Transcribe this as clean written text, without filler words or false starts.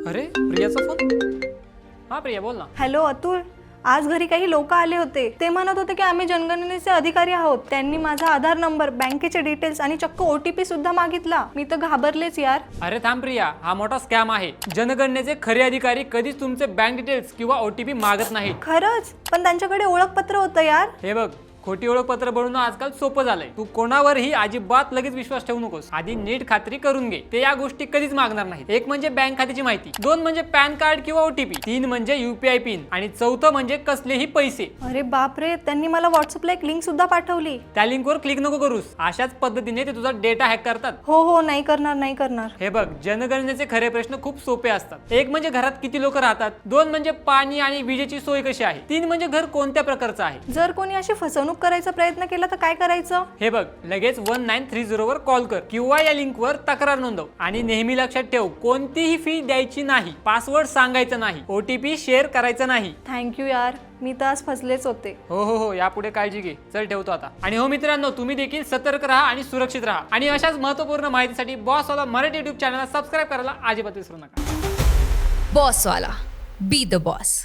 अरे प्रियाचा फोन. हा प्रिया बोल ना. हॅलो अतुल, आज घरी काही लोक आले होते. ते म्हणत होते की आम्ही जनगणनेचे अधिकारी आहोत. त्यांनी माझा आधार नंबर, बँकेचे डिटेल्स आणि चक्क OTP सुद्धा मागितला. मी तर घाबरलेच यार. अरे थांब प्रिया, हा मोठा स्कॅम आहे. जनगणनेचे खरे अधिकारी कधीच तुमचे बँक डिटेल्स किंवा OTP मागत नाहीत. खरंच? पण त्यांच्याकडे ओळखपत्र होतं यार. हे बघ, खोटी ओळखपत्र बनवणं आजकाल सोपं झालंय. तू कोणावरही अजिबात लगेच विश्वास ठेवू नकोस. आधी नीट खात्री करून घे. ते या गोष्टी कधीच मागणार नाहीत. एक म्हणजे बँक खात्याची माहिती, 2 म्हणजे पॅन कार्ड किंवा OTP, 3 म्हणजे UPI पिन आणि 4 म्हणजे कसलेही पैसे. अरे बापरे, त्यांनी मला व्हॉट्सअपला एक लिंक सुद्धा पाठवली. त्या लिंकवर क्लिक नको करूस. अशाच पद्धतीने ते तुझा डेटा हॅक करतात. हो, नाही करणार. हे बघ, जनगणनेचे खरे प्रश्न खूप सोपे असतात. 1 म्हणजे घरात किती लोक राहतात, 2 म्हणजे पाणी आणि विजेची सोय कशी आहे, 3 म्हणजे घर कोणत्या प्रकारचं आहे. जर कोणी अशी फसवणूक करायचा प्रयत्न केला तर काय करायचं? हे बघ, लगेच 1930 वर कॉल कर किंवा या लिंकवर तक्रार नोंदव. आणि नेहमी लक्षात ठेव, कोणतीही फी द्यायची नाही, पासवर्ड सांगायचं नाही, OTP शेअर करायचा नाही. थँक्यू यार, मी तर आज फसलेच होते. हो, यापुढे काळजी घे. चल ठेवतो आता. आणि हो मित्रांनो, तुम्ही देखील सतर्क राहा आणि सुरक्षित राहा. आणि अशाच महत्त्वपूर्ण माहितीसाठी बॉसवाला मराठी YouTube चॅनलला सबस्क्राईब करायला अजिबात विसरू नका. बॉसवाला, बी द बॉस.